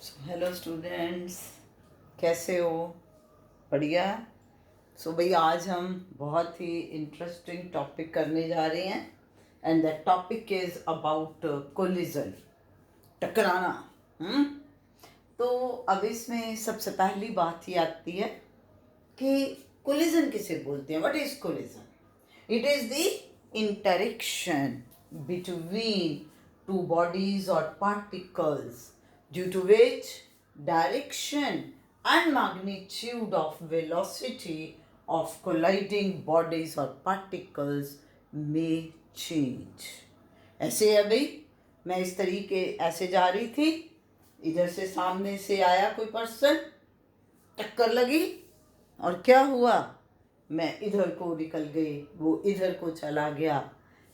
Hello students, कैसे हो? बढ़िया। भाई आज हम बहुत ही इंटरेस्टिंग टॉपिक करने जा रहे हैं and that topic is about collision, टकराना। हम्म तो अब इसमें सबसे पहली बात ये आती है कि कोलिजन किसे बोलते हैं? What is collision? It is the interaction between two bodies or particles due to which direction and magnitude of velocity of colliding bodies or particles may change. ऐसे है भाई, मैं इस तरीके ऐसे जा रही थी, इधर से सामने से आया कोई पर्सन, टक्कर लगी और क्या हुआ? मैं इधर को निकल गई, वो इधर को चला गया।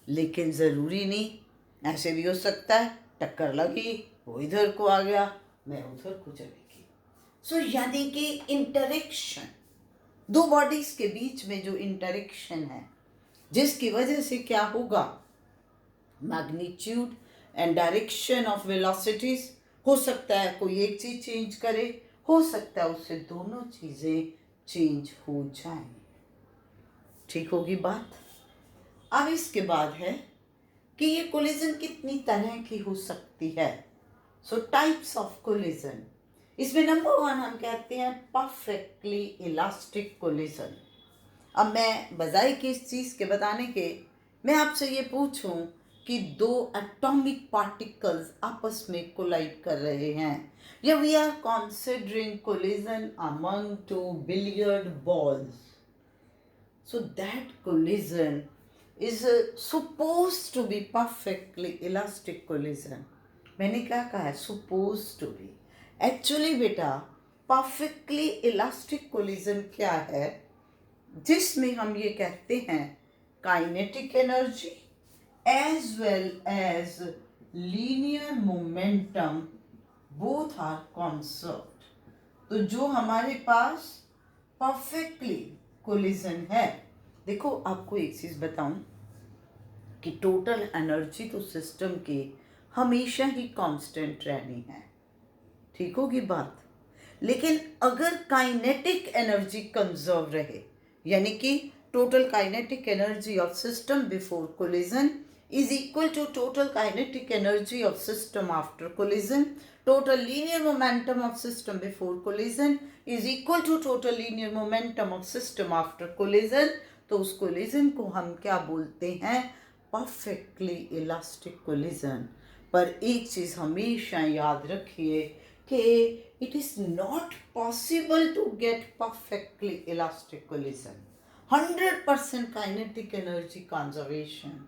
लेकिन ज़रूरी नहीं, ऐसे भी हो सकता है टक्कर लगी, वो इधर को आ गया, मैं उधर को चली गई। यानी कि इंटरेक्शन, दो बॉडीज के बीच में जो इंटरेक्शन है, जिसकी वजह से क्या होगा? Magnitude and direction of velocities, हो सकता है कोई एक चीज चेंज करे, हो सकता है उससे दोनों चीजें चेंज हो जाएं। ठीक होगी बात? अब इसके बाद है कि ये कोलिजन कितनी तरह की हो सकती है। टाइप्स ऑफ कोलिजन, इसमें नंबर 1 हम कहते हैं परफेक्टली इलास्टिक कोलिजन। अब मैं बजाय कि इस चीज़ के बताने के मैं आपसे ये पूछूं कि दो एटॉमिक पार्टिकल्स आपस में कोलाइड कर रहे हैं, या we are considering collision among two billiard balls, so that collision is supposed to be perfectly elastic collision. मैंने क्या कहा है? supposed to be. एक्चुअली बेटा perfectly elastic collision क्या है? जिसमें हम ये कहते हैं kinetic energy as well as linear momentum both are conserved. तो जो हमारे पास परफेक्टली कोलिजन है, देखो आपको एक चीज बताऊं कि टोटल एनर्जी तो सिस्टम की हमेशा ही कांस्टेंट रहनी है। ठीक होगी बात? लेकिन अगर काइनेटिक एनर्जी कंजर्व रहे, यानी कि total kinetic energy of system before collision is equal to total kinetic energy of system after collision, total linear momentum of system before collision is equal to total linear momentum of system after collision, तो उस collision को हम क्या बोलते हैं? perfectly elastic collision। पर एक चीज हमेशा याद रखिए कि it is not possible to get perfectly elastic collision, 100% kinetic energy conservation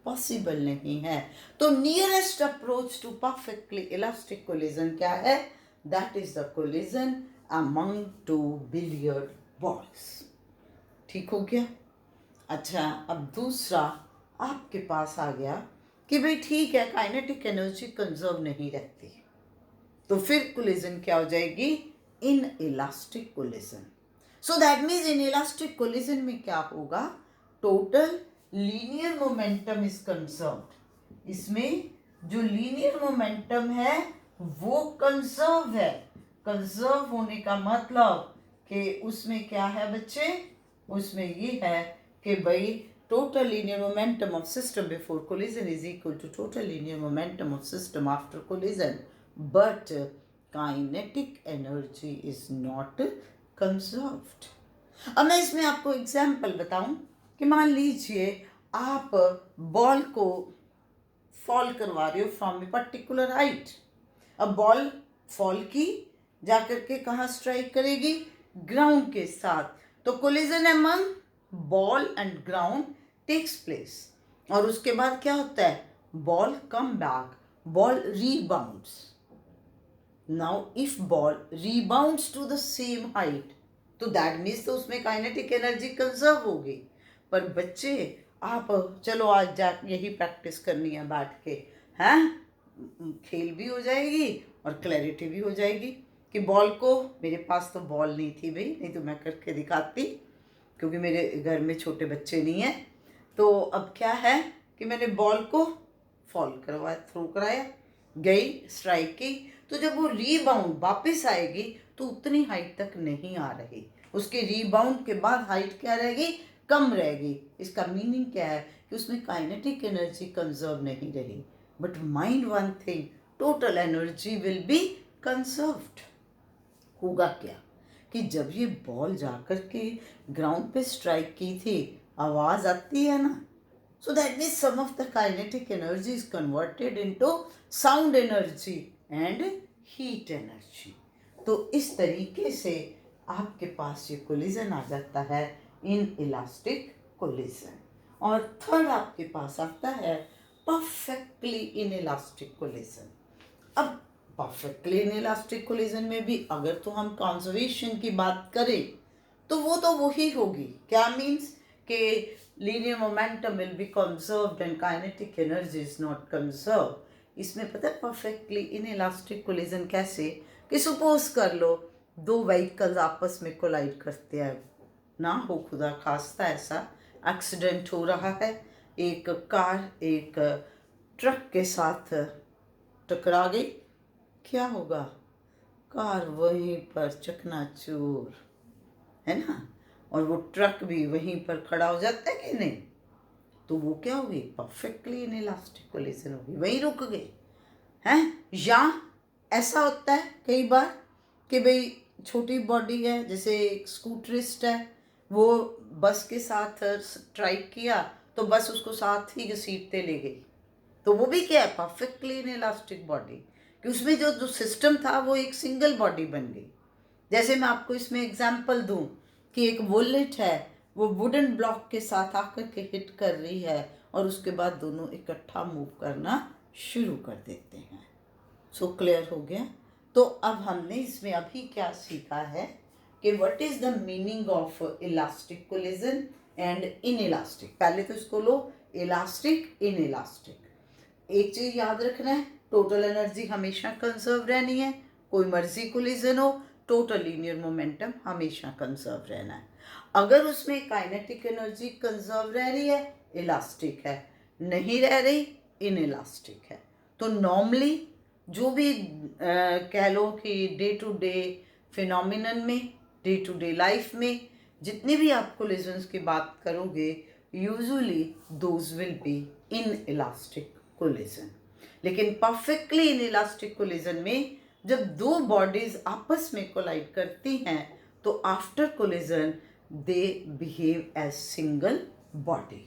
possible नहीं है। तो nearest approach to perfectly elastic collision क्या है? That is the collision among two billiard balls. ठीक हो गया? अच्छा, अब दूसरा आपके पास आ गया कि भाई ठीक है, काइनेटिक एनर्जी कंजर्व नहीं रहती, तो फिर कोलिजन क्या हो जाएगी? In elastic collision. So that means in elastic collision में क्या होगा? Total linear momentum is conserved. इसमें जो लीनियर मोमेंटम है वो कंजर्व है। कंजर्व होने का मतलब कि उसमें क्या है बच्चे? उसमें ये है कि भाई total linear momentum of system before collision is equal to total linear momentum of system after collision, but kinetic energy is not conserved. अब मैं इसमें आपको एग्जाम्पल बताऊं कि मान लीजिए आप बॉल को फॉल करवा रहे हो फ्रॉम ए पर्टिकुलर हाइट। अब बॉल फॉल की, जाकर के कहाँ स्ट्राइक करेगी? ग्राउंड के साथ। तो collision among ball and ground takes place, और उसके बाद क्या होता है? Ball come back, ball rebounds. Now if ball rebounds to the same height, तो दैट मीन्स तो उसमें काइनेटिक एनर्जी कंजर्व होगी। पर बच्चे आप चलो आज जा यही प्रैक्टिस करनी है बैठ के, हैं? खेल भी हो जाएगी और क्लैरिटी भी हो जाएगी कि बॉल को, मेरे पास तो बॉल नहीं थी भाई, नहीं तो मैं करके दिखाती, क्योंकि मेरे घर में छोटे बच्चे नहीं हैं। तो अब क्या है कि मैंने बॉल को फॉल करवाया, थ्रो कराया, गई, स्ट्राइक की, तो जब वो रीबाउंड वापस आएगी तो उतनी हाइट तक नहीं आ रही, उसके रीबाउंड के बाद हाइट क्या रहेगी, कम रहेगी। इसका मीनिंग क्या है कि उसमें काइनेटिक एनर्जी कंजर्व नहीं रही। But mind one thing, total energy will be conserved. होगा क्या कि जब ये बॉल जाकर के ग्राउंड पे स्ट्राइक की थी, आवाज आती है ना, so that means some of the kinetic energy is converted into sound energy and heat energy। तो इस तरीके से आपके पास ये कोलिजन आ जाता है, इन इलास्टिक कोलिजन। और थर्ड आपके पास आता है परफेक्टली इन इलास्टिक कोलिजन। अब परफेक्टली इन इलास्टिक कोलिजन में भी अगर तो हम कंजर्वेशन की बात करें तो वो वही होगी। क्या मीन्स कि linear momentum will be conserved and kinetic energy is not conserve. इसमें पता है परफेक्टली इन इलास्टिक कोलिजन कैसे, कि सपोज कर लो दो व्हीकल्स आपस में कोलाइड करते हैं, ना हो खुदा खास्ता ऐसा एक्सीडेंट हो रहा है, एक कार एक ट्रक के साथ टकरा गई, क्या होगा, कार वहीं पर चकनाचूर, है ना, और वो ट्रक भी वहीं पर खड़ा हो जाता है कि नहीं, तो वो क्या होगी, परफेक्टली इनइलास्टिक कोलिजन होगी, वहीं रुक गए हैं। या ऐसा होता है कई बार कि भाई छोटी बॉडी है, जैसे एक स्कूटरिस्ट है, वो बस के साथ स्ट्राइक किया तो बस उसको साथ ही घसीटते ले गई, तो वो भी क्या है, परफेक्टली इनइलास्टिक बॉडी, कि उसमें जो जो सिस्टम था वो एक सिंगल बॉडी बन गई। जैसे मैं आपको इसमें एग्जांपल दूं कि एक बुलेट है, वो वुडन ब्लॉक के साथ आकर के हिट कर रही है और उसके बाद दोनों इकट्ठा मूव करना शुरू कर देते हैं। सो क्लियर हो गया। तो अब हमने इसमें अभी क्या सीखा है कि what is the meaning of elastic collision and inelastic. पहले तो इसको लो, इलास्टिक इनइलास्टिक। एक चीज याद रखना है, टोटल एनर्जी हमेशा कंजर्व रहनी है, कोई मर्जी कोलिजन हो, टोटल लीनियर मोमेंटम हमेशा कंजर्व रहना है। अगर उसमें काइनेटिक एनर्जी कंजर्व रह रही है, इलास्टिक है, नहीं रह रही, इनइलास्टिक है। तो नॉर्मली जो भी कह लो कि डे टू डे फिनोमिनन में, डे टू डे लाइफ में जितनी भी आप कोलिजन्स की बात करोगे, usually those will be in elastic collision. लेकिन परफेक्टली इन इलास्टिक कोलिजन में जब दो बॉडीज आपस में कोलाइड करती हैं तो after collision they behave as single body.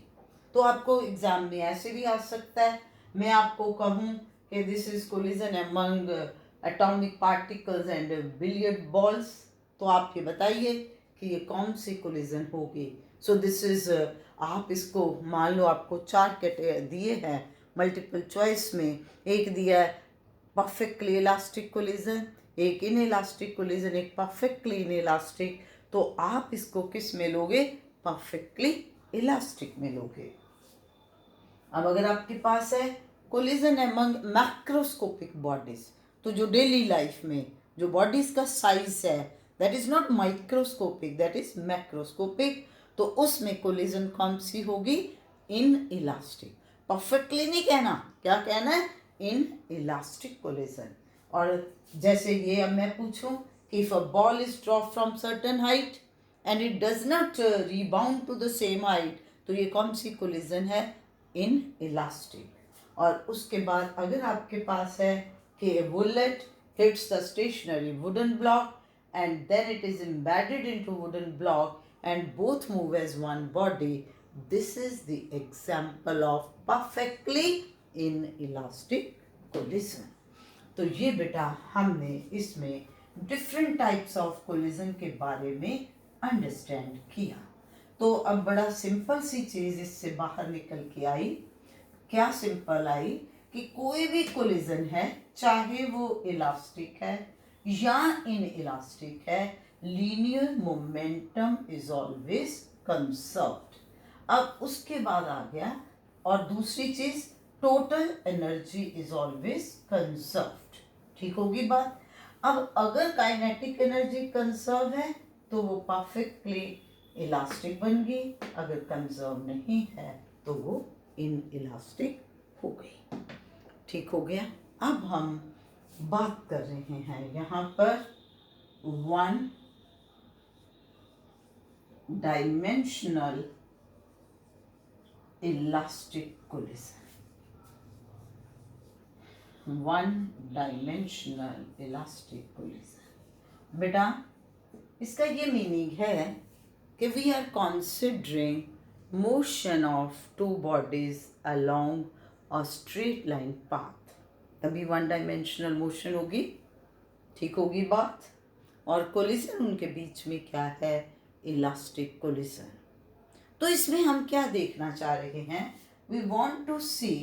तो आपको एग्जाम में ऐसे भी आ सकता है, मैं आपको कहूँ कि this is collision among atomic particles and billiard balls, तो आप ये बताइए कि ये कौन सी कोलिजन होगी। सो दिस इज, आप इसको मान लो आपको 4 दिए हैं मल्टीपल चॉइस में, एक दिया है परफेक्टली इलास्टिक कोलिजन, एक इन इलास्टिक कोलिजन, एक परफेक्टली इन इलास्टिक, तो आप इसको किस में लोगे, परफेक्टली इलास्टिक में लोगे। अब अगर आपके पास है कोलिजन अमंग मैक्रोस्कोपिक बॉडीज, तो जो डेली लाइफ में जो बॉडीज का साइज है that is not microscopic, that is macroscopic, तो उसमें कोलिजन कौन सी होगी, इन इलास्टिक। परफेक्टली नहीं कहना, क्या कहना है, इन इलास्टिक कोलिजन। और जैसे ये अब मैं पूछूं कि if a ball is drop from certain height and it does not rebound to the same height, तो ये कौन सी कोलिजन है, इन इलास्टिक। और उसके बाद अगर आपके पास है कि bullet hits the stationary wooden block and then it is embedded into wooden block and both move as one body, this is the example of perfectly inelastic collision। तो ये बेटा हमने इसमें डिफरेंट टाइप्स ऑफ कोलिजन के बारे में understand किया। तो अब बड़ा सिंपल सी चीज इससे बाहर निकल के आई। क्या सिंपल आई कि कोई भी कोलिजन है, चाहे वो इलास्टिक है या इन इलास्टिक है, linear momentum is always conserved. अब उसके बाद आ गया और दूसरी चीज, total energy is always conserved. ठीक होगी बात। अब अगर काइनेटिक एनर्जी कंजर्व है तो वो परफेक्टली इलास्टिक बन गई, अगर कंजर्व नहीं है तो वो इन इलास्टिक हो गई। ठीक हो गया। अब हम बात कर रहे हैं यहाँ पर one dimensional elastic collision. One dimensional elastic collision. बेटा इसका ये मीनिंग है कि we are considering motion of two bodies along a straight line path, तभी वन डायमेंशनल मोशन होगी। ठीक होगी बात। और कोलिजन उनके बीच में क्या है? Elastic collision. तो इसमें हम क्या देखना चाह रहे हैं? We want to see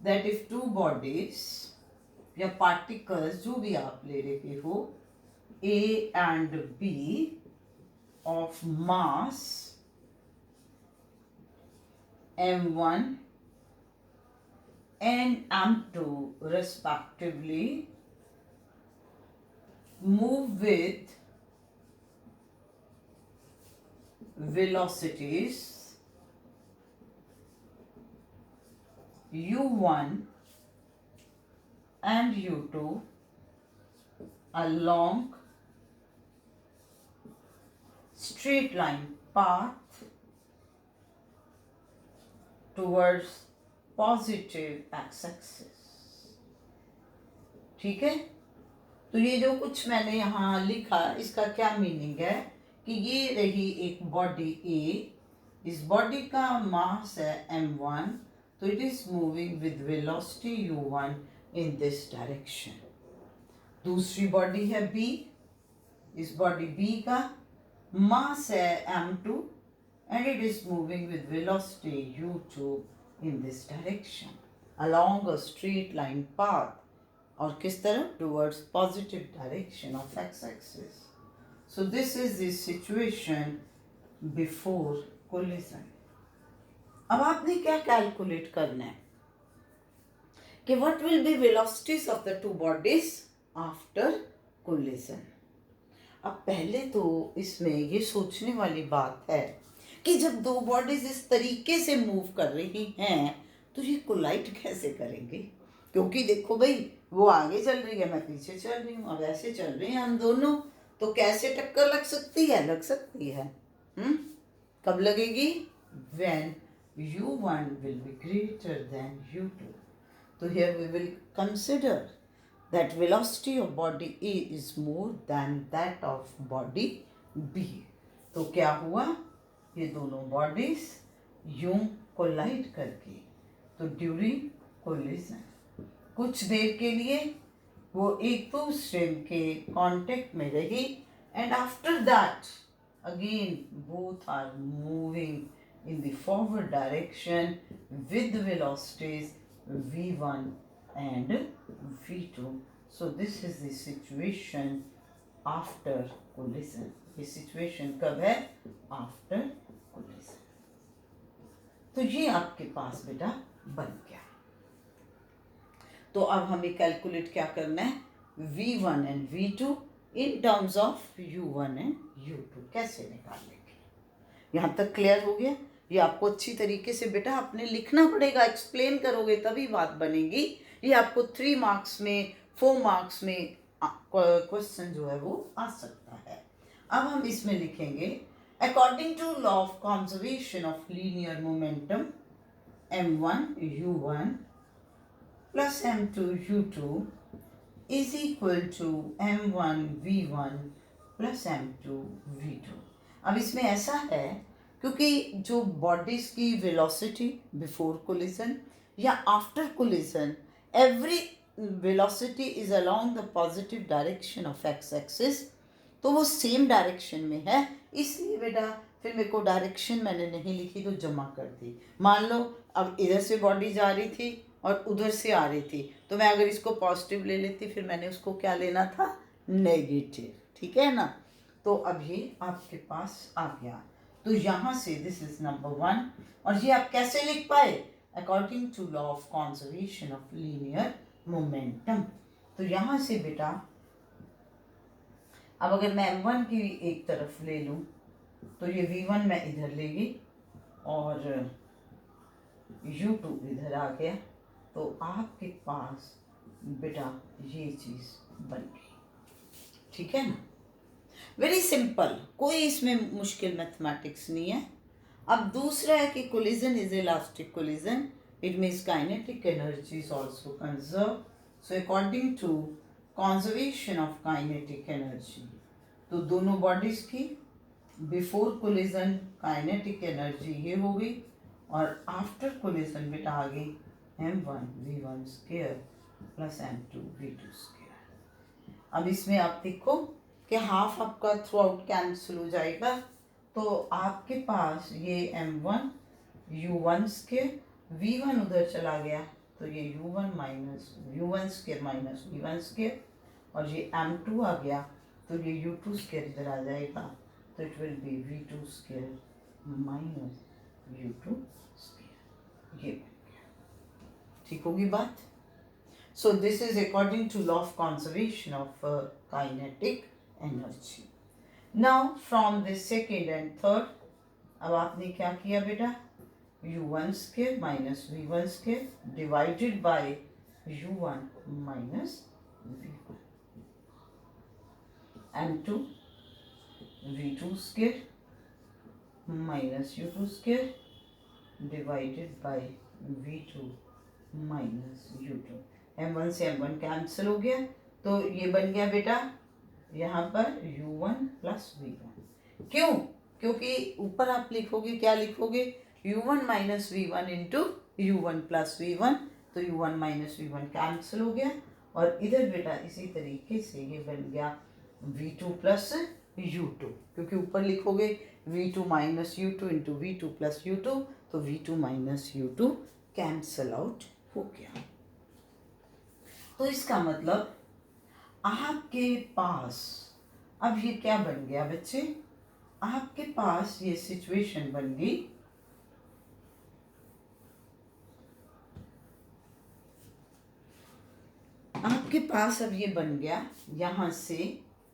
that if two bodies या पार्टिकल्स जो भी आप ले रहे हो, A and B of mass m1 and m2 respectively move with velocities u1 and u2 along straight line path towards positive x-axis। ठीक है, तो ये जो कुछ मैंने यहाँ लिखा इसका क्या मीनिंग है कि ये रही एक बॉडी A, इस बॉडी का मास है m1, तो it is moving with velocity u1 in this direction. दूसरी बॉडी है B, इस बॉडी B का मास है m2 and it is moving with velocity u2 in this direction along a straight line path, और किस तरफ? towards positive direction of x-axis। So this is the situation before collision। अब आपने क्या calculate करना है कि what will be velocities of the two bodies after collision। अब पहले तो इसमें ये सोचने वाली बात है कि जब दो बॉडीज इस तरीके से मूव कर रही हैं तो ये कोलाइड कैसे करेंगे? क्योंकि देखो भाई, वो आगे चल रही है, मैं पीछे चल रही हूँ, अब ऐसे चल रहे हैं हम दोनों, तो कैसे टक्कर लग सकती है? लग सकती है। कब लगेगी? when u1 will be greater than u2। तो here we will consider that velocity of body A is more than that of body B। तो क्या हुआ? ये दोनों बॉडीज यूं कोलाइड करके, तो ड्यूरिंग कोलिजन कुछ देर के लिए वो एक दूसरे के कांटेक्ट में रही, and after that again both are moving in the forward direction with velocities v1 and v2। so this is the situation after collision। ये सिचुएशन कब है? After collision. तो ये आपके पास बेटा बन गया। तो अब हमें कैलकुलेट क्या करना है? v1 and v2 in terms of u1 and u2 कैसे निकालेंगे? यहाँ तक क्लियर हो गया? ये आपको अच्छी तरीके से बेटा आपने लिखना पड़ेगा, एक्सप्लेन करोगे तभी बात बनेगी। ये आपको 3 मार्क्स में 4 मार्क्स में क्वेश्चन जो है वो आ सकता है। अब हम इसमें लिखेंगे according to law of conservation of linear momentum m1 u1 plus m2 u2 is equal to m1 v1 plus m2 v2। अब इसमें ऐसा है क्योंकि जो बॉडीज की वेलोसिटी बिफोर कोलिजन या after collision, every velocity is along the positive direction of x axis, तो वो सेम डायरेक्शन में है, इसलिए बेटा फिर मेरे को डायरेक्शन मैंने नहीं लिखी तो जमा कर दी। मान लो अब इधर से बॉडी जा रही थी और उधर से आ रही थी, तो मैं अगर इसको पॉजिटिव ले लेती फिर मैंने उसको क्या लेना था? नेगेटिव। ठीक है ना? तो अब ये आपके पास आ गया। तो यहाँ से दिस इज नंबर 1, और ये आप कैसे लिख पाए? According to law of conservation of linear momentum. तो यहाँ से बेटा अब अगर मैं m1 की एक तरफ ले लूँ तो ये v1 मैं इधर लेगी और u2 इधर आ गया, तो आपके पास बेटा ये चीज़ बन गई। ठीक है ना, वेरी सिंपल, कोई इसमें मुश्किल मैथमेटिक्स नहीं है। अब दूसरा है कि collision is elastic collision, it means kinetic energy is also conserve. So according to conservation of kinetic energy, तो दोनों बॉडीज की बिफोर कोलिजन काइनेटिक एनर्जी ये हो गई, और आफ्टर कोलिजन बेटा आ गई m1v1 square plus m2v2 square. अब इसमें आप देखो कि हाफ आपका थ्रू आउट कैंसिल हो जाएगा, तो आपके पास ये m1 u1 स्क्वायर, v1 उधर चला गया तो ये u1 minus u1 square minus v1 square, और ये m2 आ गया तो ये u2 स्क्वायर इधर आ जाएगा, तो it will be v2 square minus u2 square. ये बन गया। ठीक होगी बात। So this is according to law of conservation of kinetic energy. Now from this second and third, अब आपने क्या किया बेटा, u1 square minus v1 square divided by u1 minus v1, m2 v2 square minus u2 square divided by v2 minus u2। m1 से m1 cancel हो गया, तो ये बन गया बेटा यहाँ पर u1 प्लस v1। क्यों? क्योंकि ऊपर आप लिखोगे, क्या लिखोगे, u1 minus v1 into u1 plus v1, तो u1 माइनस v1 कैंसिल हो गया, और इधर बेटा इसी तरीके से ये बन गया v2 प्लस u2, क्योंकि ऊपर लिखोगे v2 minus u2 into v2 plus u2, तो v2 minus u2 cancel out हो गया। तो इसका मतलब आपके पास अब ये क्या बन गया बच्चे, आपके पास ये सिचुएशन बन गई, आपके पास अब ये बन गया यहाँ से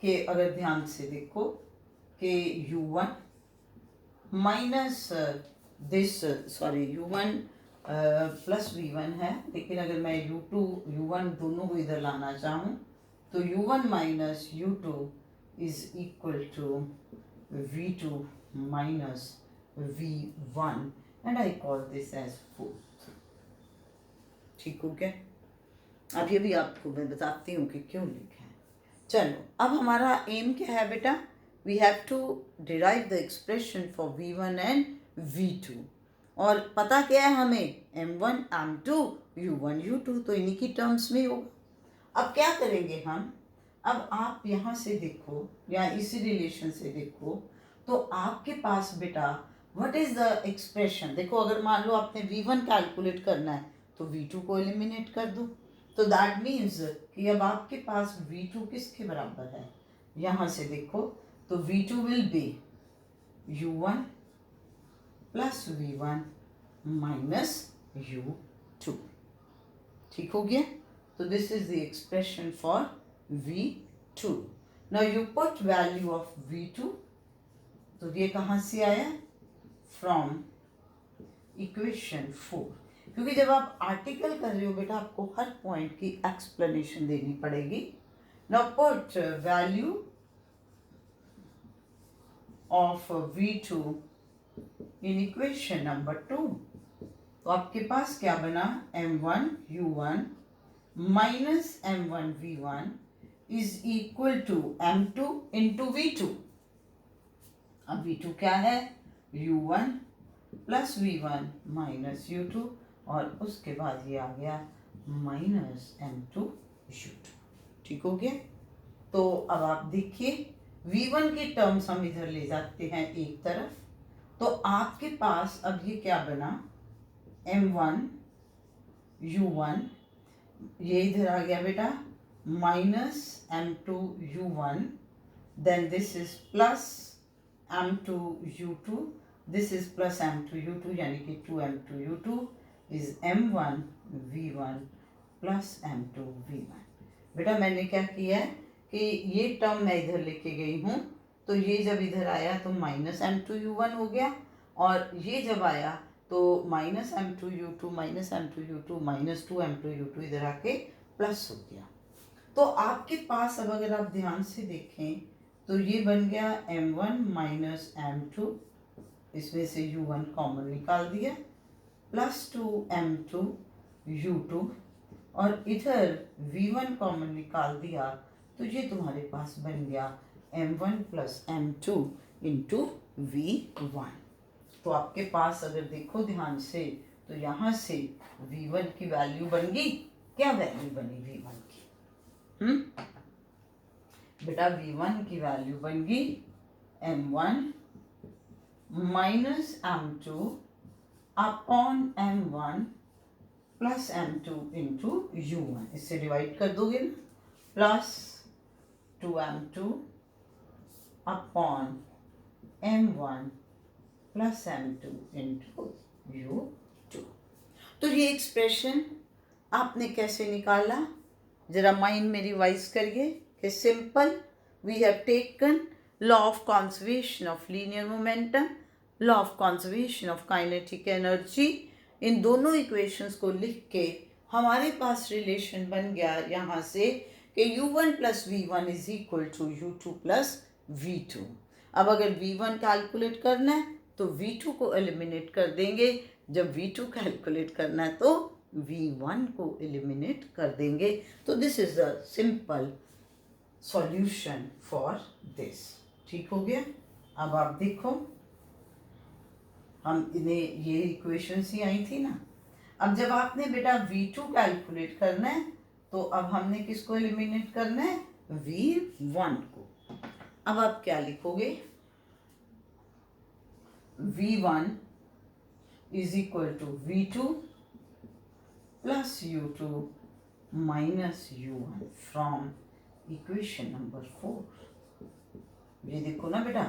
कि अगर ध्यान से देखो कि u1 minus this, sorry u1 plus v1 है, लेकिन अगर मैं u2 u1 दोनों को इधर लाना चाहूँ तो u1 minus u2 is equal to v2 minus v1, and I call this as fourth. ठीक हो गया। अब ये भी आपको मैं बताती हूँ कि क्यों लिखा है। चलो, अब हमारा एम क्या है बेटा, we have to derive the expression for v1 and v2, और पता क्या है हमें, m1 m2 u1 u2, तो इन्हीं की टर्म्स में होगा। अब क्या करेंगे हम, अब आप यहाँ से देखो या इसी रिलेशन से देखो, तो आपके पास बेटा व्हाट इज द एक्सप्रेशन, देखो अगर मान लो आपने v1 कैलकुलेट करना है तो v2 को एलिमिनेट कर दो, तो दैट मीन्स कि अब आपके पास v2 किसके बराबर है, यहाँ से देखो तो v2 will be u1 plus v1 minus u2। ठीक हो गया। So this is the expression for V2. Now you put value of V2. तो ये कहाँ से आया, from equation 4, क्योंकि जब आप आर्टिकल कर रहे हो बेटा आपको हर पॉइंट की एक्सप्लेनेशन देनी पड़ेगी। Now put value of V2 in equation number 2, तो आपके पास क्या बना, m1 u1 minus m1 v1 is equal to m2 into v2। अब v2 क्या है, u1 plus v1 minus u2, और उसके बाद ये आ गया माइनस m2 u2। ठीक हो गया। तो अब आप देखिए v1 की टर्म्स हम इधर ले जाते हैं एक तरफ, तो आपके पास अब ये क्या बना, m1 u1, ये इधर आ गया बेटा minus m2 u1, then this is plus m2 u2, this is plus m2 u2, यानी कि 2m2 u2 is m1 v1 plus m2 v1। बेटा मैंने क्या किया है कि ये टर्म मैं इधर लेके गई हूँ, तो ये जब इधर आया तो माइनस m2 u1 हो गया, और ये जब आया तो minus m2 u2 minus m2 u2 minus 2m2 u2 इधर आके प्लस हो गया। तो आपके पास अब अगर आप ध्यान से देखें तो ये बन गया m1 माइनस m2, इसमें से u1 कॉमन निकाल दिया, प्लस 2m2 u2, और इधर v1 कॉमन निकाल दिया, तो ये तुम्हारे पास बन गया m1 plus m2 into v1। तो आपके पास अगर देखो ध्यान से तो यहाँ से v1 की वैल्यू बन गई, क्या वैल्यू बनी v1 की? बेटा v1 की वैल्यू बन गई m1 minus m2 upon m1 plus m2 into u1। इससे डिवाइड कर दोगे ना, plus 2m2 upon m1 plus m2 into u2। तो ये एक्सप्रेशन आपने कैसे निकाला, जरा माइंड में रिवाइज करिए कि simple we have taken law of conservation of linear momentum, law of conservation of kinetic energy, इन दोनों इक्वेशंस को लिख के हमारे पास रिलेशन बन गया यहाँ से कि u1 plus v1 is equal to u2 plus v2। अब अगर v1 कैलकुलेट करना है तो v2 को एलिमिनेट कर देंगे, जब v2 कैलकुलेट करना है तो v1 को एलिमिनेट कर देंगे। तो this is the simple solution for this. ठीक हो गया? अब आप देखो, हम इन्हें ये इक्वेशंस ही आई थी ना। अब जब आपने बेटा v2 कैलकुलेट करना है तो अब हमने किसको एलिमिनेट करना है? v1 को। अब आप क्या लिखोगे? v1 is equal to v2 plus u2 minus u1 from equation number 4। ये देखो ना बेटा,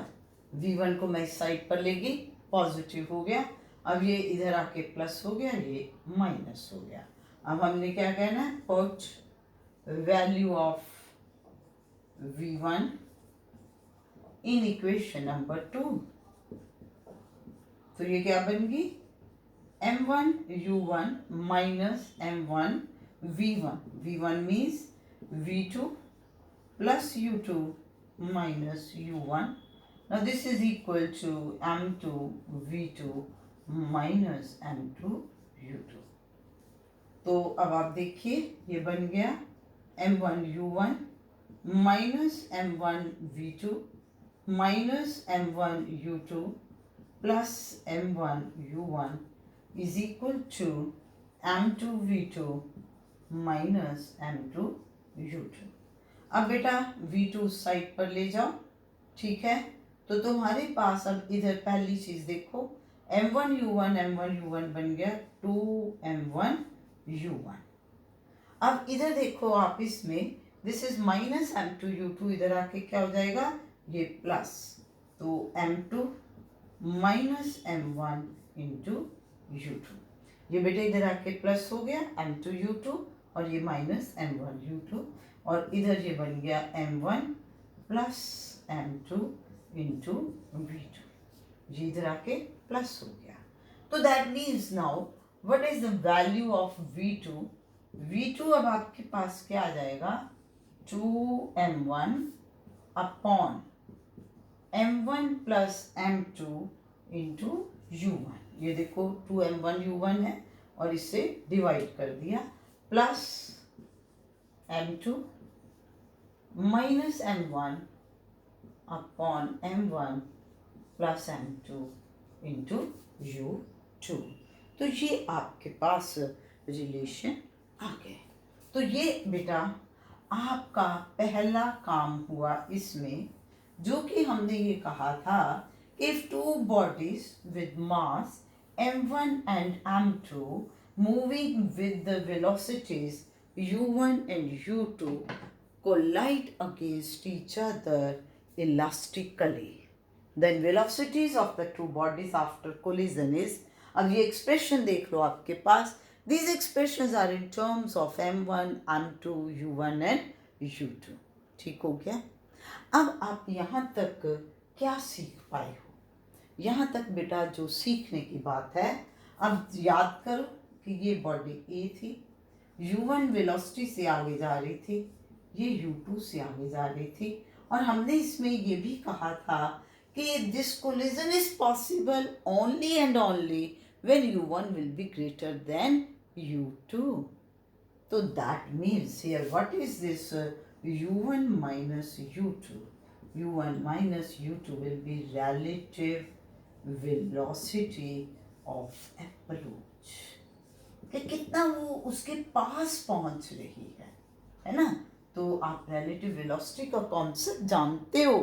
v1 को मैं इस साइड पर लेगी, पॉजिटिव हो गया, अब ये इधर आके प्लस हो गया, ये माइनस हो गया। अब हमने क्या कहना है? Put value of v1 in equation number 2। तो ये क्या बन गई? m1 u1 minus m1 v1, v1 means v2 plus u2 minus u1. Now this is equal to m2 v2 minus m2 u2। तो अब आप देखिए ये बन गया m1 u1 minus m1 v2 minus m1 u2 plus m1 u1 is equal to m2 v2 minus m2 u2। अब बेटा v2 side पर ले जाओ, ठीक है? तो तुम्हारे पास अब इधर पहली चीज देखो, m1 u1 बन गया 2m1 u1। अब इधर देखो आप, इसमें this is minus m2 u2, इधर आके क्या हो जाएगा? ये प्लस, तो m2 minus m1 into u2। ये बेटा इधर आके प्लस हो गया m2 u2 और ये माइनस m1 u2, और इधर ये बन गया m1 plus m2 into v2, ये इधर आके प्लस हो गया। तो that means now what is the value of v2? v2 अब आपके पास क्या आ जाएगा? 2m1 upon m1 plus m2 into u1। ये देखो 2m1 u1 है और इससे डिवाइड कर दिया, plus m2 minus m1 upon m1 plus m2 into u2। तो ये आपके पास रिलेशन आ गए। तो ये बेटा आपका पहला काम हुआ इसमें, जो कि हमने ये कहा था, if two bodies with mass m1 and m2 moving with the velocities u1 and u2 collide against each other elastically, then velocities of the two bodies after collision is, अब ये एक्सप्रेशन देख लो आपके पास, these expressions are in terms of m1 m2 u1 and u2। ठीक हो गया? अब आप यहाँ तक क्या सीख पाए हो? यहाँ तक बेटा जो सीखने की बात है, अब याद करो कि ये बॉडी ए थी u1 वेलोसिटी से आगे जा रही थी, ये u2 से आगे जा रही थी, और हमने इसमें ये भी कहा था कि this collision is possible only and only when u1 will be greater than u2. So that means here what is this u1 minus u2? u1 minus u2 will be relative velocity of approach. कि कितना वो उसके पास पहुंच रही है ना. तो आप relative velocity का कॉन्सेप्ट जानते हो.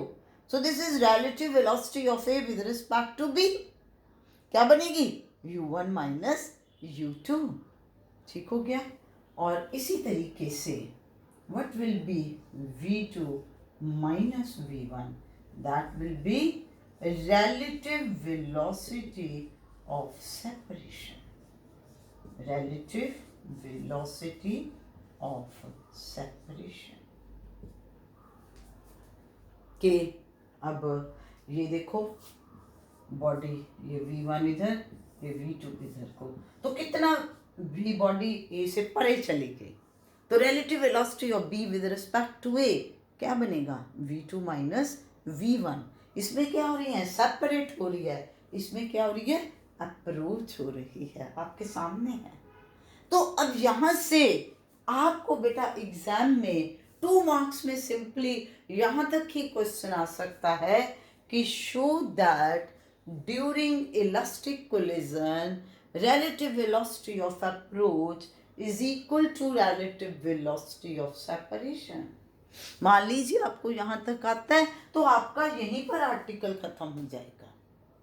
So this is relative velocity of A with respect to B. क्या बनेगी? u1 minus u2. ठीक हो गया. और इसी तरीके से what will be v2 minus v1? That will be relative velocity of separation. Relative velocity of separation. के अब ये देखो बॉडी, ये v1 इधर, ये v2 इधर को, तो कितना v बॉडी ए से परे चली गई. तो relative velocity of b with respect to a क्या बनेगा? v2 minus v1. इसमें क्या हो रही है? सेपरेट हो रही है. इसमें क्या हो रही है? अप्रोच हो रही है. आपके सामने है. तो अब यहाँ से आपको बेटा एग्जाम में 2 मार्क्स में सिंपली यहाँ तक ही क्वेश्चन आ सकता है कि show that during elastic collision relative velocity of approach is equal to relative velocity of separation. मान लीजिए आपको यहाँ तक आता है तो आपका यहीं पर आर्टिकल खत्म हो जाएगा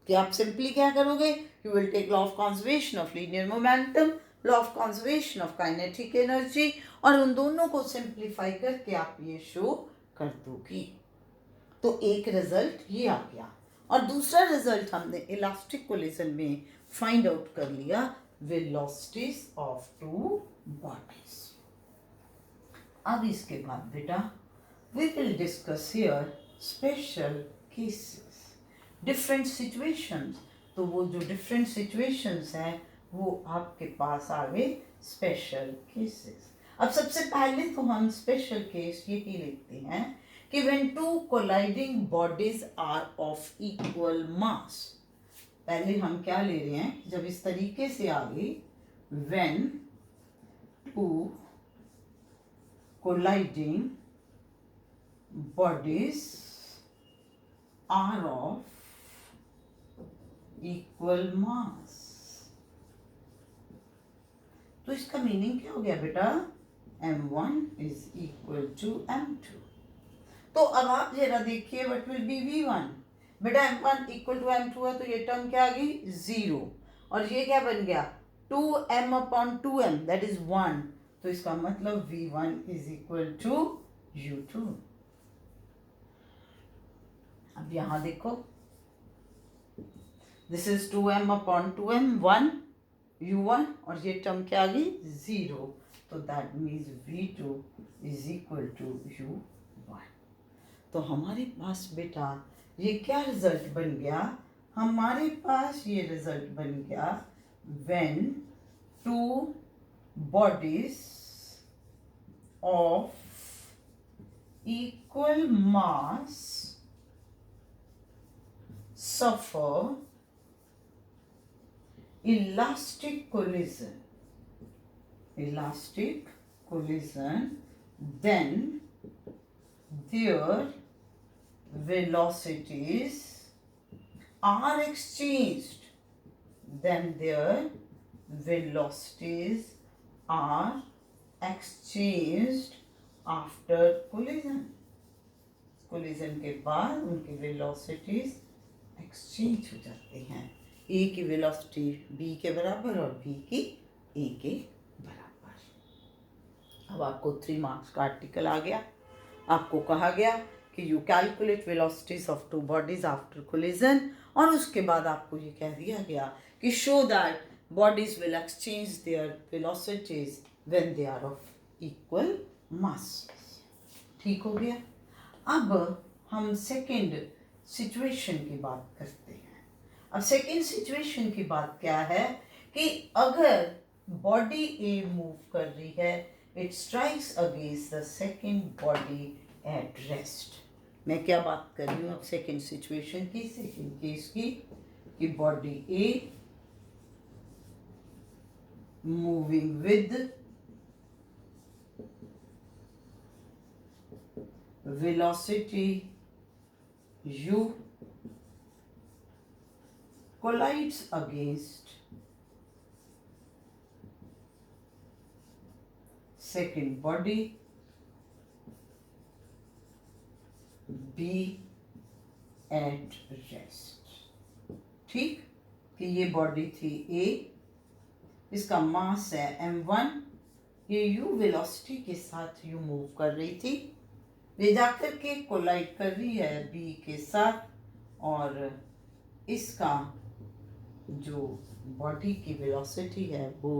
कि आप सिंपली क्या करोगे? You will take law of conservation of linear momentum, law of conservation of kinetic energy, और उन दोनों को सिंप्लीफाई करके आप ये शो कर दोगी. तो एक रिजल्ट ये आ गया, और दूसरा रिजल्ट हमने इलास्टिक कोलिजन में फाइंड आउट कर लिया वेलोसिटीज ऑफ 2 बॉडीज. अब इसके बाद बेटा we will discuss here special cases, different situations. तो वो जो डिफरेंट सिचुएशंस हैं वो आपके पास आ गए स्पेशल केसेस. अब सबसे पहले तो हम स्पेशल केस यही लिखते हैं कि when 2 colliding bodies are of equal mass. पहले हम क्या ले रहे हैं? जब इस तरीके से आ गई when 2 colliding bodies are of equal mass. तो इसका मीनिंग क्या हो गया बेटा? m1 is equal to m2. तो अब आप जरा देखिए व्हाट विल बी v1. बेटा m1 इक्वल टू m2 है तो ये टर्म क्या आ गई? 0. और ये क्या बन गया? 2m upon 2m that is 1. तो इसका मतलब v1 is equal to u2. अब यहां देखो, this is 2m upon 2m 1 u1, और ये टर्म क्या आ गई? 0. तो that means v2 is equal to u1. तो हमारे पास बेटा ये क्या रिजल्ट बन गया? हमारे पास ये रिजल्ट बन गया when 2 bodies of equal mass suffer elastic collision, then their velocities are exchanged. After collision. collision के बाद उनकी velocities exchange हो जाती हैं. A की velocity B के बराबर और B की A के बराबर. अब आपको 3 मार्क्स का आर्टिकल आ गया. आपको कहा गया कि you calculate velocities of 2 bodies after collision, और उसके बाद आपको ये कह दिया गया कि show that bodies will exchange their velocities when they are of equal mass. ठीक हो गया. अब हम सेकेंड सिचुएशन की बात करते हैं. अब सेकेंड सिचुएशन की बात क्या है कि अगर बॉडी ए मूव कर रही है, it strikes against the second body at rest. मैं क्या बात कर रही हूँ अब सेकेंड सिचुएशन की, सेकेंड केस की, कि body a moving with velocity u collides against second body b at rest। ठीक, कि ये बॉडी थी A, इसका मास है m1, ये u वेलोसिटी के साथ u मूव कर रही थी, ले जाकर के कोलाइड कर रही है B के साथ, और इसका जो बॉडी की वेलोसिटी है वो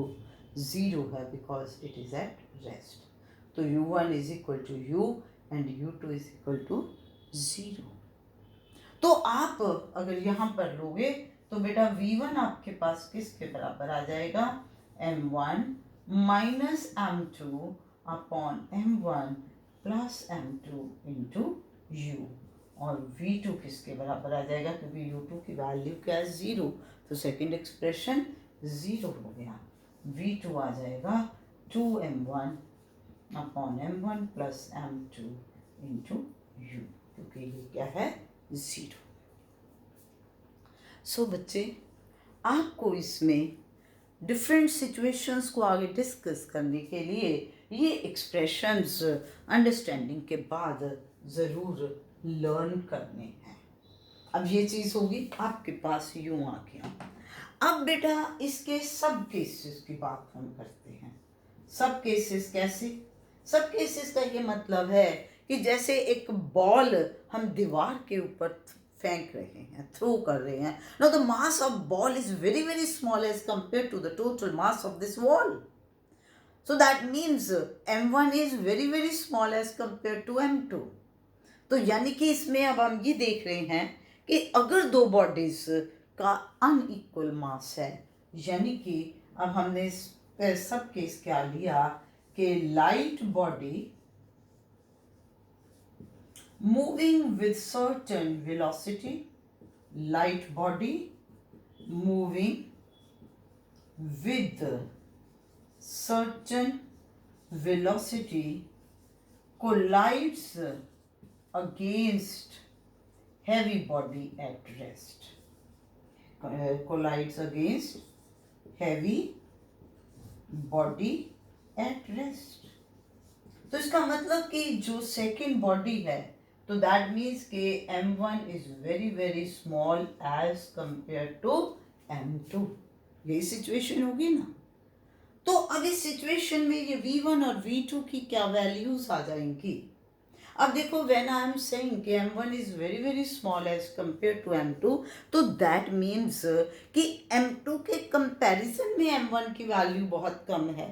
0 है because it is at rest. तो u1 is equal to u and u2 is equal to 0। तो आप अगर यहाँ पर लोगे तो बेटा v1 आपके पास किसके बराबर आ जाएगा, m1 minus m2 upon m1 plus m2 into u, और v2 किसके बराबर आ जाएगा, क्योंकि u2 की वैल्यू क्या है 0, तो सेकंड एक्सप्रेशन 0 हो गया। v2 आ जाएगा 2m1 upon m1 plus m2 into u, क्योंकि ये क्या है 0। सो बच्चे, आपको इसमें डिफरेंट सिचुएशंस को आगे डिस्कस करने के लिए ये एक्सप्रेशंस अंडरस्टैंडिंग के बाद ज़रूर लर्न करने हैं। अब ये चीज़ होगी आपके पास यूँ आ गया। अब बेटा इसके सब केसेस की बात हम करते हैं। सब केसेस कैसे? सब केसेस का ये मतलब है कि जैसे एक बॉल हम दीवार के ऊपर फेंक रहे हैं, थ्रो कर रहे हैं। Now the mass of ball is very very small as compare to the total mass of this wall. So that means m1 is very very small as compared to m2। तो यानी कि इसमें अब हम ये देख रहे हैं कि अगर दो बॉडीज का अनइक्वल मास है, यानी कि अब हमने सब केस क्या लिया कि light body moving with certain velocity, light body moving with certain velocity collides against heavy body at rest, collides against heavy body at rest। तो इसका मतलब कि जो सेकेंड बॉडी है, तो दैट मीन्स कि m1 is very very small as compare to m2। यही situation होगी ना। तो अब इस सिचुएशन में ये v1 और v2 की क्या वैल्यूज आ जाएंगी? अब देखो, व्हेन आई एम सेइंग कि m1 is very very small as compare to m2, तो दैट मीन्स कि m2 के कंपैरिजन में m1 की वैल्यू बहुत कम है।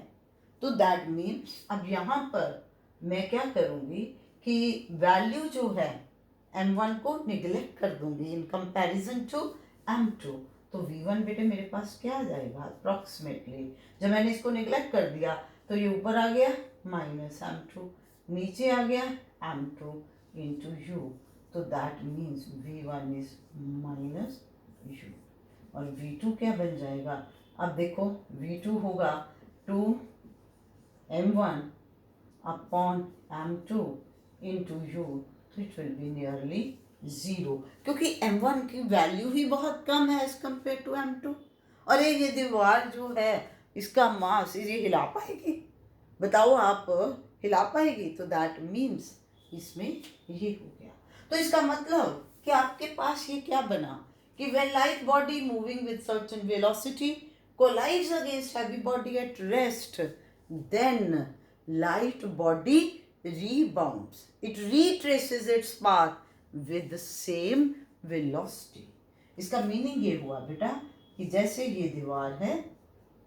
तो दैट मीन्स अब यहाँ पर मैं क्या करूँगी कि वैल्यू जो है m1 को निगलेक्ट कर दूंगी इन कंपैरिजन टू m2। तो v1 बेटे मेरे पास क्या आ जाएगा अप्रॉक्सीमेटली, जब मैंने इसको निगलेक्ट कर दिया तो ये ऊपर आ गया माइनस m2, नीचे आ गया m2 इंटू u। तो that means v1 is minus u, और v2 क्या बन जाएगा? अब देखो v2 होगा 2m1 upon m2 into u, तो इट विल बी नियरली 0, क्योंकि m1 की वैल्यू ही बहुत कम है एज कंपेयर टू m2। और ये दीवार जो है इसका मास, ये हिला पाएगी? बताओ आप, हिला पाएगी? तो दैट मीन्स इसमें ये हो गया। तो इसका मतलब कि आपके पास ये क्या बना कि when light body moving with certain velocity collides against heavy body at rest, then light body rebounds, it retraces its path with the same velocity। इसका मीनिंग ये हुआ बेटा कि जैसे ये दीवार है,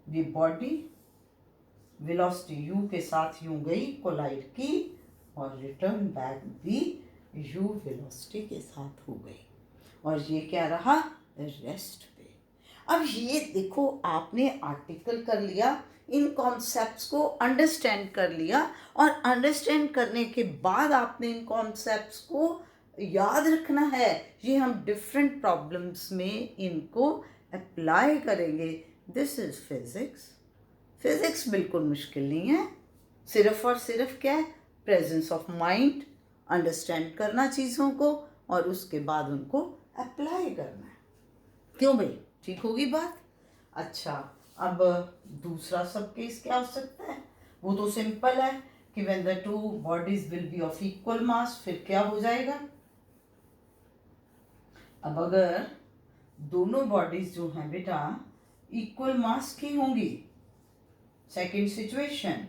ये बॉडी वेलोसिटी u के साथ यूं गई, कोलाइड की, और रिटर्न बैक भी u वेलोसिटी के साथ हो गई, और ये क्या रहा? रेस्ट पे। अब ये देखो, आपने आर्टिकल कर लिया इन कॉन्सेप्ट्स को अंडरस्टैंड कर लिया और अंडरस्टैंड करने के बाद आपने इन कॉन्सेप्ट्स को याद रखना है। ये हम डिफरेंट प्रॉब्लम्स में इनको अप्लाई करेंगे। This is physics. फिजिक्स बिल्कुल मुश्किल नहीं है, सिर्फ और सिर्फ क्या है, प्रेजेंस ऑफ माइंड, अंडरस्टैंड करना चीज़ों को और उसके बाद उनको अप्लाई करना है। क्यों भाई, ठीक होगी बात? अच्छा, अब दूसरा सब केस क्या हो सकता है? वो तो सिंपल है कि when the two bodies will be of equal मास, फिर क्या हो जाएगा? अब अगर दोनों बॉडीज जो हैं बेटा इक्वल मास की होंगी, second situation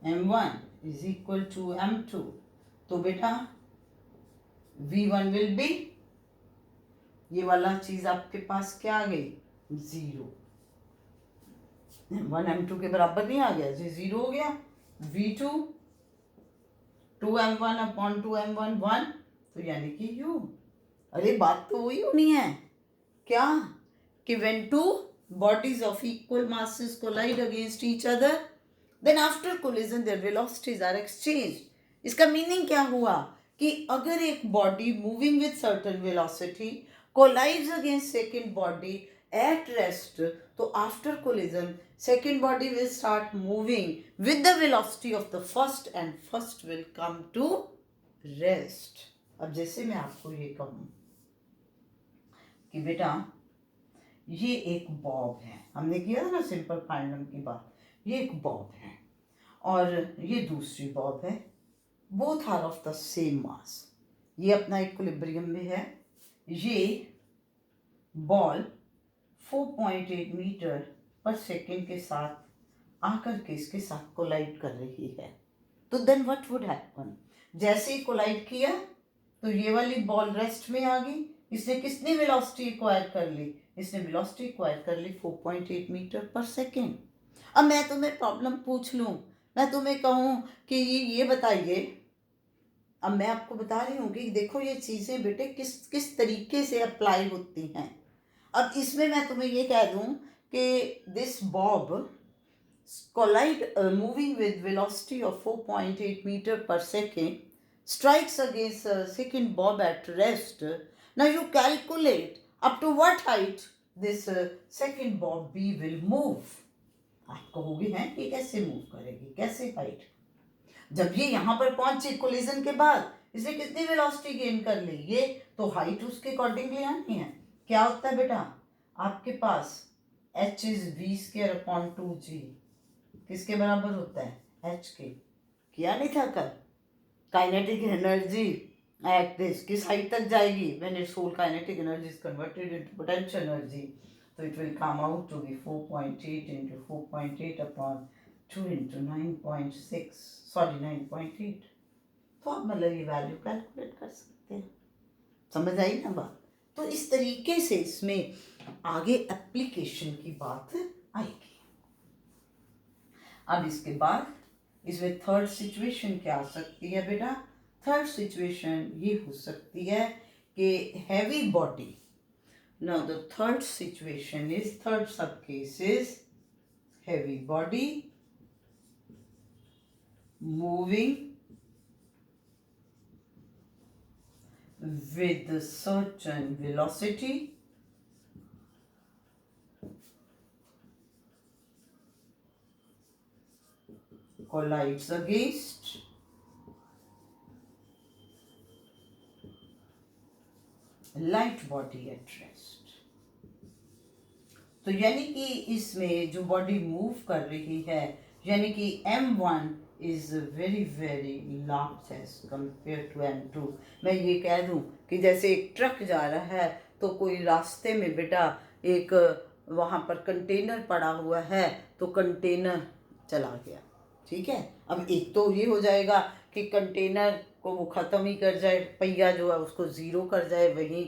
m1 is equal to m2, तो बेटा v1 विल बी, ये वाला चीज आपके पास क्या आ गई? 0। m1 m2 के बराबर नहीं आ गया, ये 0 हो गया। v2 2m1 अपॉन 2m1 1, तो यानी कि u। अरे बात तो वही होनी है क्या कि when two bodies of equal masses collide against each other, then after collision their velocities are exchanged। इसका मीनिंग क्या हुआ कि अगर एक body moving with certain velocity collides against second body at rest, तो after collision second body will start moving with the velocity of the first and first will come to rest। अब जैसे मैं आपको ये कहूँ कि बेटा ये एक बॉब है, हमने किया था ना सिंपल फाइंडम की बात, ये एक बॉब है और ये दूसरी बॉब है, both are of the same mass, ये अपना इक्विलिब्रियम में है। ये बॉल 4.8 मीटर पर सेकेंड के साथ आकर के इसके साथ कोलाइड कर रही है, तो देन व्हाट वुड हैपन? जैसे ही कोलाइड किया तो ये वाली बॉल रेस्ट में आ गई, इसने कितनी वेलोसिटी एक्वायर कर ली? इसने वेलोसिटी एक्वायर कर ली 4.8 मीटर पर सेकेंड। अब मैं तुम्हें प्रॉब्लम पूछ लूँ, मैं तुम्हें कहूँ कि ये बताइए, अब मैं आपको बता रही हूँ कि देखो ये चीज़ें बेटे किस किस तरीके से अप्लाई होती हैं। अब इसमें मैं तुम्हें ये कह दूँ कि this Bob collide moving with velocity of 4.8 meter per second strikes against a second bob at rest. Now you calculate up to what height this second bob B will move। आप कहोगे हैं कि कैसे मूव करेगी, कैसे height? जब ये यहाँ पर पहुंची कोलिजन के बाद इसने कितनी वेलोसिटी गेन कर ली, ये तो हाइट उसके अकॉर्डिंगली आनी है। क्या होता है बेटा आपके पास h is v square upon 2g, किसके बराबर होता है? h के। किया नहीं था कल? काइनेटिक एनर्जी एट दिस किस हाइट तक जाएगी? When it's whole kinetic energy is converted into potential energy, तो it will come out to be 4.8 into 4.8 upon 2 into 9.6, sorry 9.8। तो आप मतलब ये वैल्यू कैलकुलेट कर सकते हैं। समझ आई ना बात? तो इस तरीके से इसमें आगे एप्लीकेशन की बात आएगी। अब इसके बाद इसमें थर्ड सिचुएशन क्या आ सकती है बेटा? थर्ड सिचुएशन ये हो सकती है कि heavy body, now the third situation is, third sub case is heavy body moving with a certain velocity collides against light body at rest। तो यानी कि इसमें जो बॉडी मूव कर रही है, यानी कि m1 is very very large as compare to m2। मैं ये कह दूं कि जैसे एक ट्रक जा रहा है तो कोई रास्ते में बेटा एक वहाँ पर कंटेनर पड़ा हुआ है, तो कंटेनर चला गया, ठीक है। अब एक तो ये हो जाएगा कि कंटेनर को वो ख़त्म ही कर जाए, पहिया जो है उसको ज़ीरो कर जाए, वहीं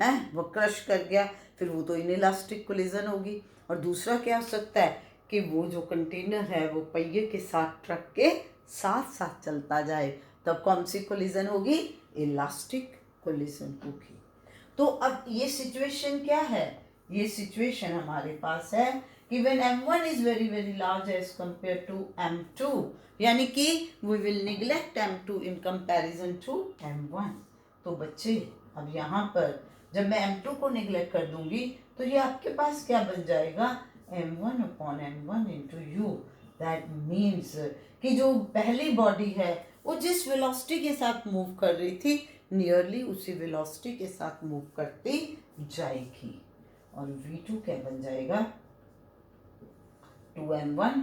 है वो क्रश कर गया, फिर वो तो इनइलास्टिक कोलिजन होगी। और दूसरा क्या हो सकता है कि वो जो कंटेनर है वो पहिए के साथ ट्रक के साथ साथ चलता जाए, तब कौन सी कोलिजन होगी? इलास्टिक कोलिजन होगी। तो अब ये सिचुएशन क्या है? ये सिचुएशन हमारे पास है कि when m1 is very very large as compared to m2, यानी कि we will neglect m2 in comparison to m1। तो बच्चे अब यहाँ पर जब मैं m2 को निगलेक्ट कर दूंगी तो ये आपके पास क्या बन जाएगा, m1 upon m1 into u। That means कि जो पहली बॉडी है वो जिस वेलोसिटी के साथ मूव कर रही थी नियरली उसी वेलोसिटी के साथ मूव करती जाएगी। और v2 क्या बन जाएगा, 2m1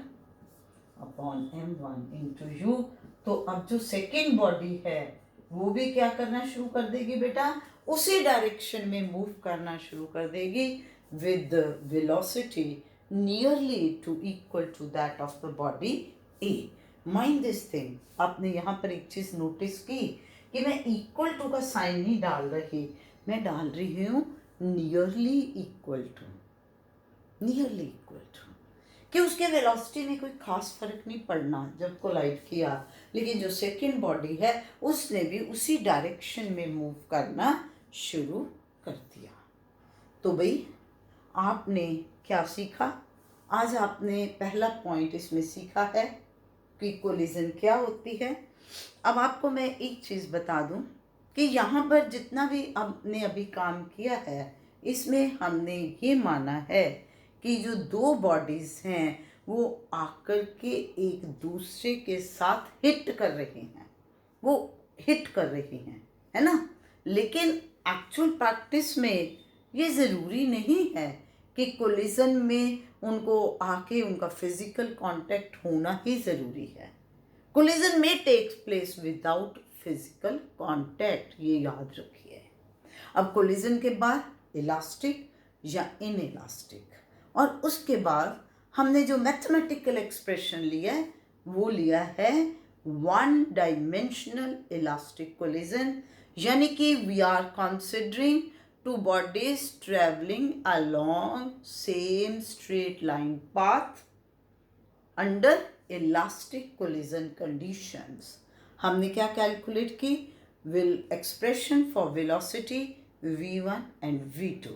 upon m1 into u। तो अब जो सेकेंड बॉडी है वो भी क्या करना शुरू कर देगी बेटा, उसी डायरेक्शन में मूव करना शुरू कर देगी with velocity nearly to equal to that of the body A. Mind this thing, आपने यहाँ पर एक चीज नोटिस की कि मैं इक्वल टू का साइन नहीं डाल रही, मैं डाल रही हूँ nearly equal to, nearly equal to, कि उसके वेलोसिटी में कोई खास फर्क नहीं पड़ना जब कोलाइड किया, लेकिन जो सेकेंड बॉडी है उसने भी उसी डायरेक्शन में मूव करना शुरू कर दिया। तो भाई आपने क्या सीखा आज, आपने पहला पॉइंट इसमें सीखा है कि कोलिजन क्या होती है। अब आपको मैं एक चीज़ बता दूं कि यहाँ पर जितना भी आपने अभी काम किया है इसमें हमने ये माना है कि जो दो बॉडीज़ हैं वो आकर के एक दूसरे के साथ हिट कर रही हैं, वो हिट कर रही हैं, है ना। लेकिन एक्चुअल प्रैक्टिस में ये ज़रूरी नहीं है कि कोलिजन में उनको आके उनका फिजिकल कांटेक्ट होना ही ज़रूरी है। कोलिजन में takes place without physical contact, ये याद रखिए। अब कोलिजन के बाद इलास्टिक या इन इलास्टिक, और उसके बाद हमने जो मैथमेटिकल एक्सप्रेशन लिया है वो लिया है वन डायमेंशनल इलास्टिक कोलिजन, यानी कि we are considering two bodies traveling along same straight line path under elastic collision conditions। हमने क्या कैलकुलेट की, will expression for velocity v1 and v2।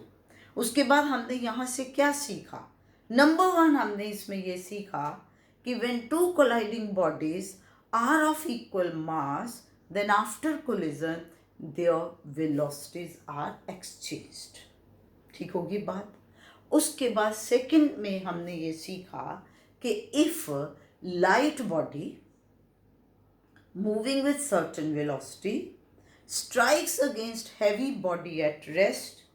उसके बाद हमने यहाँ से क्या सीखा, नंबर वन हमने इसमें ये सीखा कि when two colliding bodies are of equal mass then after collision their velocities are exchanged। ठीक होगी बात। उसके बाद सेकंड में हमने ये सीखा कि if light body moving with certain velocity strikes against heavy body at rest,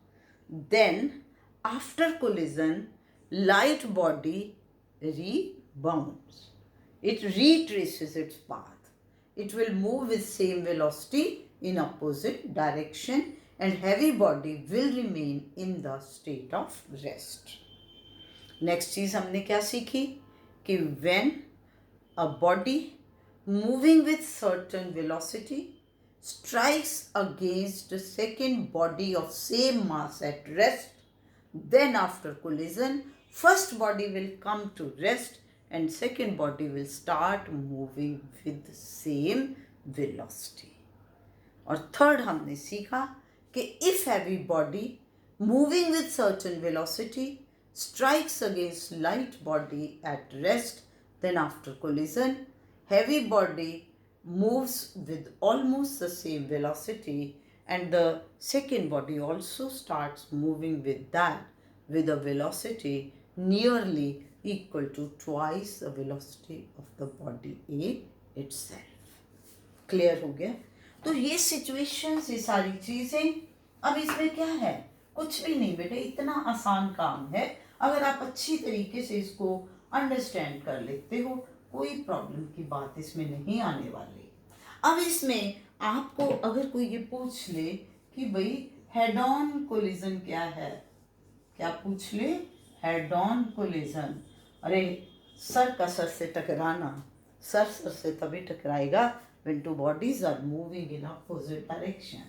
then after collision light body rebounds, it retraces its path, it will move with same velocity in opposite direction and heavy body will remain in the state of rest। Next चीज हमने क्या सीखी कि when a body moving with certain velocity strikes against the second body of same mass at rest, then after collision first body will come to rest and second body will start moving with the same velocity। और third हमने सीखा कि if heavy body moving with certain velocity strikes against light body at rest, then after collision heavy body moves with almost the same velocity and the second body also starts moving with that with a velocity nearly equal to twice the velocity of the body A itself। Clear हो गया। तो ये situations, ये सारी चीजें, अब इसमें क्या है, कुछ भी नहीं बेटे, इतना आसान काम है। अगर आप अच्छी तरीके से इसको अंडरस्टैंड कर लेते हो कोई प्रॉब्लम की बात इसमें नहीं आने वाली। अब इसमें आपको अगर कोई ये पूछ ले कि भाई हेड ऑन कोलिजन क्या है, क्या पूछ ले, हेड ऑन कोलिजन, अरे सर का सर से टकराना, सर से तभी टकराएगा when two bodies are moving in opposite direction।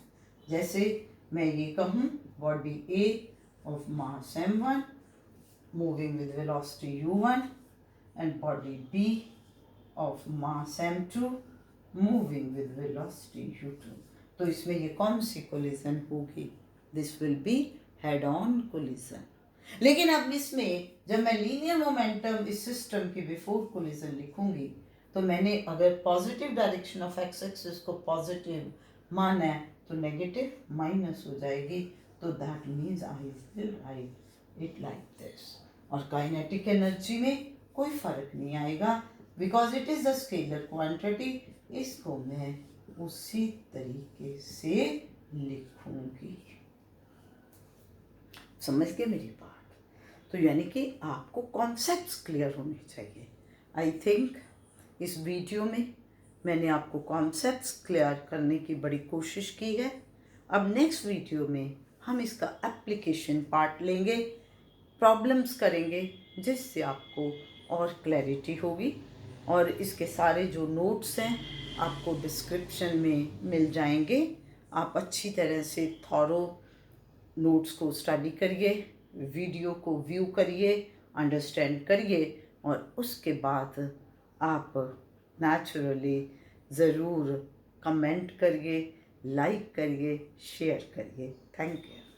जैसे मैं ये कहूँ body A of mass m1 moving with velocity u1 and body B of mass m2 moving with velocity u2, तो इसमें ये कौन सी कोलिजन होगी, this will be head on collision. लेकिन अब इसमें जब मैं लीनियर मोमेंटम इस सिस्टम की बिफोर कोलिजन लिखूंगी तो मैंने अगर positive direction of x axis को पॉजिटिव माना है तो नेगेटिव माइनस हो जाएगी, तो that means I will write it like this. और काइनेटिक एनर्जी में कोई फर्क नहीं आएगा because it is a scalar quantity, इसको मैं उसी तरीके से लिखूंगी। समझ गए मेरी बात? तो यानी कि आपको कॉन्सेप्ट्स क्लियर होने चाहिए। आई थिंक इस वीडियो में मैंने आपको कॉन्सेप्ट्स क्लियर करने की बड़ी कोशिश की है। अब नेक्स्ट वीडियो में हम इसका एप्लीकेशन पार्ट लेंगे, प्रॉब्लम्स करेंगे, जिससे आपको और क्लैरिटी होगी। और इसके सारे जो नोट्स हैं आपको डिस्क्रिप्शन में मिल जाएंगे। आप अच्छी तरह से थॉरो नोट्स को स्टडी करिए, वीडियो को व्यू करिए, अंडरस्टैंड करिए और उसके बाद आप नेचुरली ज़रूर कमेंट करिए, लाइक करिए, शेयर करिए। Thank you.